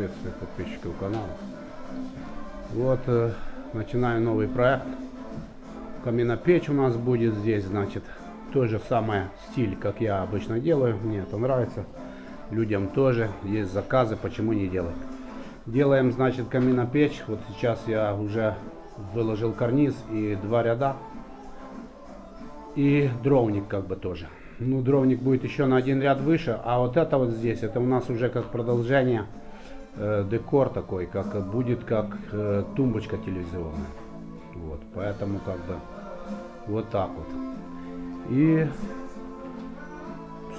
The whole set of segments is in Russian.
приветствую подписчиков канала. Вот начинаю новый проект. Каминопечь у нас будет здесь, значит, тот же самый стиль, как я обычно делаю. Мне это нравится. Людям тоже есть заказы, почему не делать. Делаем, значит, каминопечь. Вот сейчас я уже выложил карниз и 2 ряда. И дровник как бы тоже. Ну, дровник будет еще на 1 ряд выше, а вот это вот здесь, это у нас уже как продолжение, декор такой, как будет как тумбочка телевизионная. Вот, поэтому как бы вот так вот. И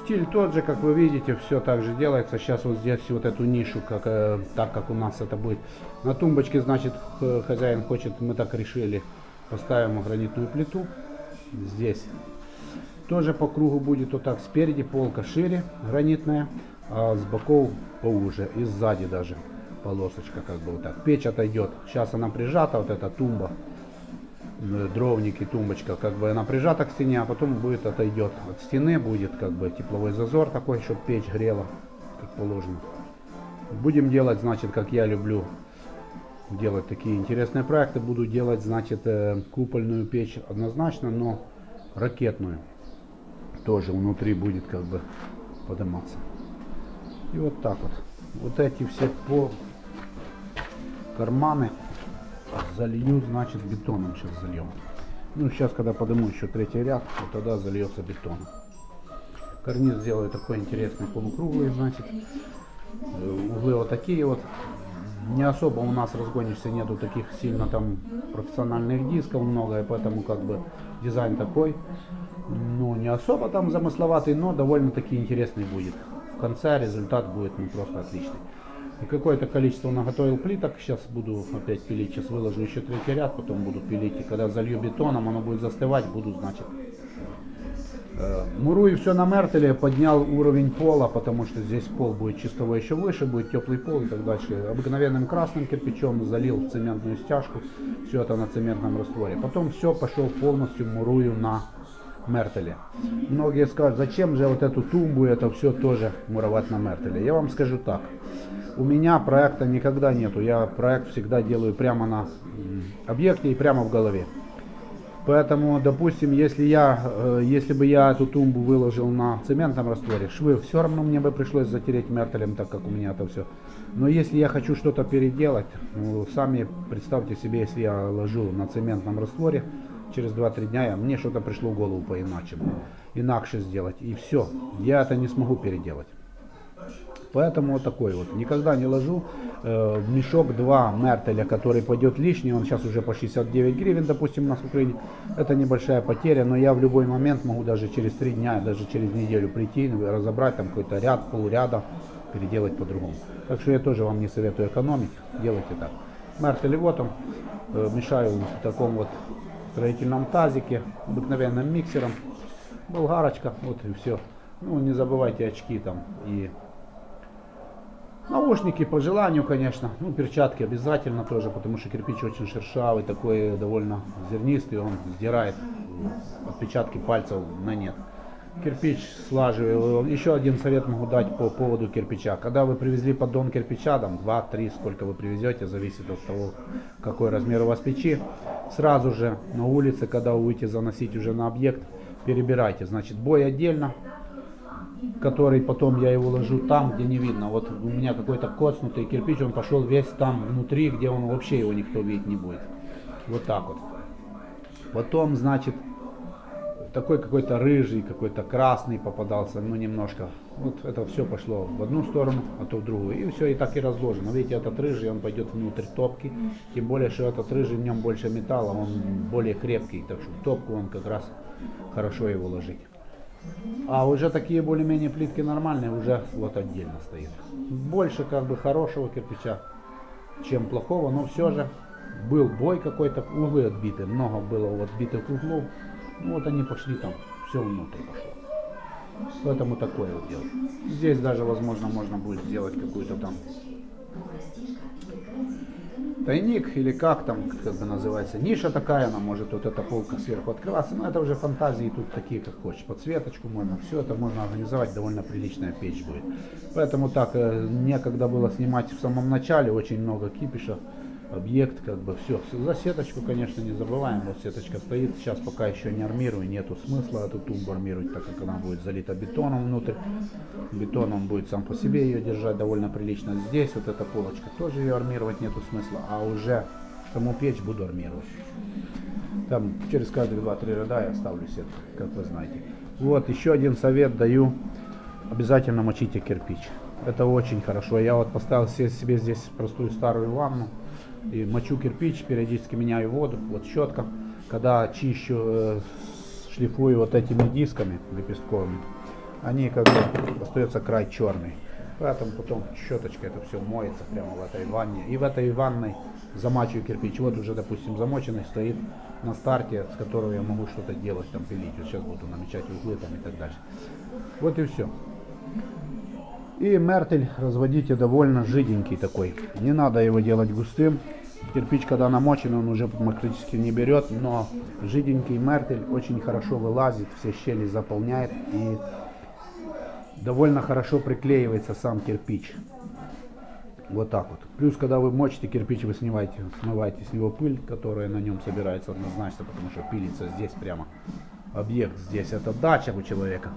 стиль тот же, как вы видите, все так же делается. Сейчас вот здесь вот эту нишу, так как у нас это будет на тумбочке, значит, хозяин хочет, мы так решили, поставим гранитную плиту здесь. Тоже по кругу будет вот так, спереди полка шире гранитная, а с боков поуже, и сзади даже полосочка как бы вот так. Печь отойдет, сейчас она прижата, вот эта тумба, дровник и тумбочка, как бы она прижата к стене, а потом будет отойдет от стены, будет как бы тепловой зазор такой, чтобы печь грела, как положено. Будем делать, значит, как я люблю делать такие интересные проекты, буду делать, значит, купольную печь однозначно, но ракетную. Тоже внутри будет как бы подниматься. И вот так вот. Вот эти все по карманы залью, значит, бетоном сейчас зальем. Ну, сейчас, когда подниму еще 3-й ряд, вот тогда зальется бетоном. Карниз сделаю такой интересный полукруглый, значит. Углы вот такие вот. Не особо у нас разгонишься, нету таких сильно там профессиональных дисков много, и поэтому как бы дизайн такой. Ну, не особо там замысловатый, но довольно-таки интересный будет. В конце результат будет ну, просто отличный. И какое-то количество наготовил плиток. Сейчас буду опять пилить. Сейчас выложу еще 3-й ряд, потом буду пилить. И когда залью бетоном, оно будет застывать, буду, значит, мурую все на мертеле, поднял уровень пола, потому что здесь пол будет чистого еще выше, будет теплый пол и так дальше. Обыкновенным красным кирпичом залил в цементную стяжку, все это на цементном растворе. Потом все пошел полностью мурую на мертеле. Многие скажут, зачем же вот эту тумбу, это все тоже муровать на мертеле. Я вам скажу так, у меня проекта никогда нету, я проект всегда делаю прямо на объекте и прямо в голове. Поэтому, допустим, если бы я эту тумбу выложил на цементном растворе, швы все равно мне бы пришлось затереть мертелем, так как у меня это все. Но если я хочу что-то переделать, ну, сами представьте себе, если я ложу на цементном растворе, через 2-3 дня мне что-то пришло в голову инакше сделать. И все, я это не смогу переделать. Поэтому вот такой вот. Никогда не ложу в мешок 2 мертеля, который пойдет лишний. Он сейчас уже по 69 гривен, допустим, у нас в Украине. Это небольшая потеря, но я в любой момент могу даже через 3 дня, даже через неделю прийти, разобрать там какой-то ряд, полряда, переделать по-другому. Так что я тоже вам не советую экономить, делайте так. Мертель вот он, мешаю в таком вот строительном тазике, обыкновенным миксером. Болгарочка, вот и все. Ну, не забывайте очки там и наушники по желанию, конечно. Ну, перчатки обязательно тоже, потому что кирпич очень шершавый, такой довольно зернистый, он сдирает отпечатки пальцев на нет. Кирпич слаживаю. Еще один совет могу дать по поводу кирпича. Когда вы привезли поддон кирпича, там 2-3, сколько вы привезете, зависит от того, какой размер у вас печи. Сразу же на улице, когда вы будете заносить уже на объект, перебирайте. Значит, бой отдельно, который потом я его ложу там, где не видно. Вот у меня какой-то коцнутый кирпич, он пошел весь там внутри, где он вообще его никто видеть не будет. Вот так вот. Потом, значит, такой какой-то рыжий, какой-то красный попадался, ну немножко. Вот это все пошло в одну сторону, а то в другую. И все, и так и разложено. Видите, этот рыжий, он пойдет внутрь топки. Тем более, что этот рыжий, в нем больше металла, он более крепкий. Так что в топку он как раз хорошо его ложить. А уже такие более-менее плитки нормальные, уже вот отдельно стоит. Больше как бы хорошего кирпича, чем плохого, но все же был бой какой-то, углы отбиты. Много было отбитых углов. Ну вот они пошли там, все внутрь пошло. Поэтому такое вот дело. Здесь даже, возможно, можно будет сделать какую-то там тайник или как там, как бы называется, ниша такая, она может вот эта полка сверху открываться, но это уже фантазии тут такие, как хочешь, подсветочку можно, все это можно организовать, довольно приличная печь будет. Поэтому так, некогда было снимать в самом начале, очень много кипиша, объект, как бы все. За сеточку, конечно, не забываем, вот сеточка стоит, сейчас пока еще не армирую, нету смысла эту тумбу армировать, так как она будет залита бетоном внутрь. Бетон он будет сам по себе ее держать довольно прилично. Здесь вот эта полочка, тоже ее армировать нету смысла, а уже саму печь буду армировать. Там через каждые 2-3 ряда я ставлю сетку, как вы знаете. Вот еще один совет даю, обязательно мочите кирпич. Это очень хорошо. Я вот поставил себе здесь простую старую ванну и мочу кирпич, периодически меняю воду. Вот щетка, когда чищу, шлифую вот этими дисками лепестковыми, они как бы остается край черный. Поэтому потом щеточкой это все моется прямо в этой ванне. И в этой ванной замачиваю кирпич. Вот уже, допустим, замоченный стоит на старте, с которого я могу что-то делать, там пилить. Вот сейчас буду намечать углы там и так дальше. Вот и все. И мертель разводите довольно жиденький такой. Не надо его делать густым. Кирпич, когда намочен, он уже практически не берет, но жиденький мертель очень хорошо вылазит, все щели заполняет и довольно хорошо приклеивается сам кирпич. Вот так вот. Плюс, когда вы мочите кирпич, вы смываете с него пыль, которая на нем собирается однозначно, потому что пилится здесь прямо объект. Здесь это дача у человека.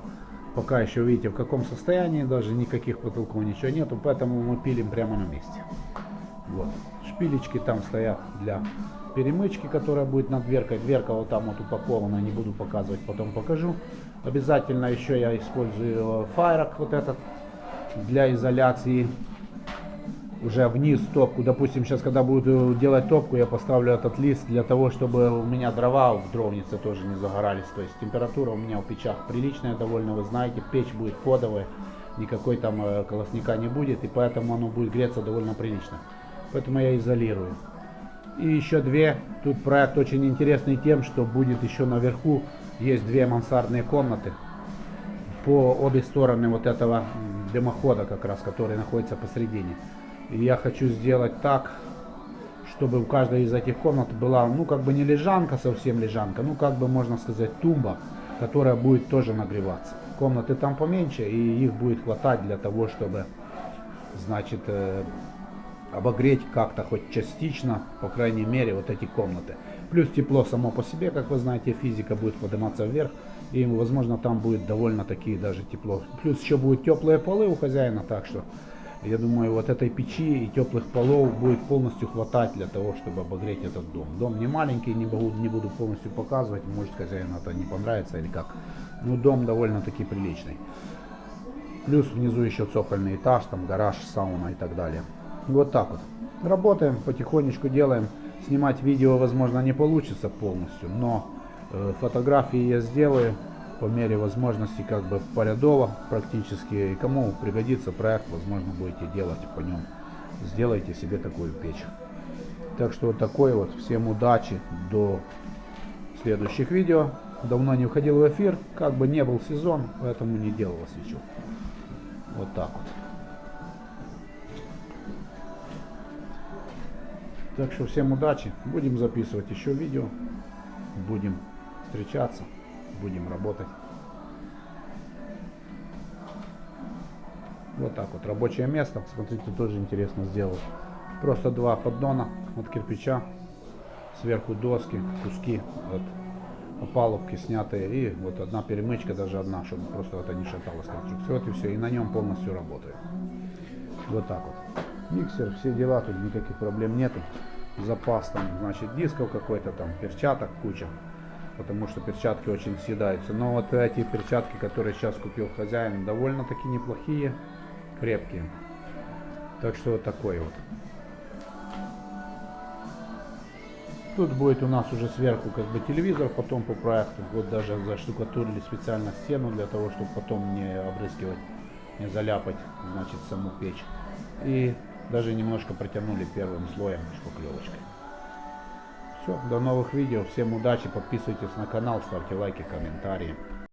Пока еще видите в каком состоянии, даже никаких потолков, ничего нету, поэтому мы пилим прямо на месте. Вот. Шпилечки там стоят для перемычки, которая будет над дверкой. Дверка вот там вот упакована, не буду показывать, потом покажу. Обязательно еще я использую файрак вот этот для изоляции. Уже вниз топку. Допустим, сейчас когда буду делать топку, я поставлю этот лист для того, чтобы у меня дрова в дровнице тоже не загорались. То есть температура у меня в печах приличная довольно, вы знаете, печь будет подовая, никакой там колосника не будет, и поэтому оно будет греться довольно прилично. Поэтому я изолирую. И еще две. Тут проект очень интересный тем, что будет еще наверху, есть две мансардные комнаты по обе стороны вот этого дымохода как раз, который находится посередине. И я хочу сделать так, чтобы в каждой из этих комнат была, ну как бы не лежанка, совсем лежанка, ну как бы можно сказать тумба, которая будет тоже нагреваться. Комнаты там поменьше, и их будет хватать для того, чтобы, значит, обогреть как-то хоть частично, по крайней мере, вот эти комнаты. Плюс тепло само по себе, как вы знаете, физика будет подниматься вверх, и возможно там будет довольно-таки даже тепло. Плюс еще будут теплые полы у хозяина, так что я думаю, вот этой печи и теплых полов будет полностью хватать для того, чтобы обогреть этот дом. Дом не маленький, не буду полностью показывать, может хозяину это не понравится или как. Но дом довольно-таки приличный. Плюс внизу еще цокольный этаж, там гараж, сауна и так далее. Вот так вот. Работаем, потихонечку делаем. Снимать видео, возможно, не получится полностью, но фотографии я сделаю по мере возможности, как бы порядово практически. И кому пригодится проект, возможно, будете делать по нем. Сделайте себе такую печь. Так что вот такой вот. Всем удачи. До следующих видео. Давно не входил в эфир, как бы не был сезон, поэтому не делалось еще. Вот так вот. Так что всем удачи. Будем записывать еще видео. Будем встречаться. Будем работать. Вот так вот. Рабочее место. Смотрите, тоже интересно сделал. Просто два поддона от кирпича. Сверху доски, куски от опалубки снятые. И вот одна перемычка, даже одна, чтобы просто это не шаталась конструкция. Вот и все. И на нем полностью работает. Вот так вот. Миксер, все дела, тут никаких проблем нету. Запас там, значит, дисков какой-то там, перчаток куча. Потому что перчатки очень съедаются. Но вот эти перчатки, которые сейчас купил хозяин, довольно-таки неплохие, крепкие. Так что вот такой вот. Тут будет у нас уже сверху как бы телевизор, потом по проекту. Вот даже заштукатурили специально стену для того, чтобы потом не обрызгивать, не заляпать, значит, саму печь. И даже немножко протянули первым слоем шпаклевочкой. Все, до новых видео, всем удачи, подписывайтесь на канал, ставьте лайки, комментарии.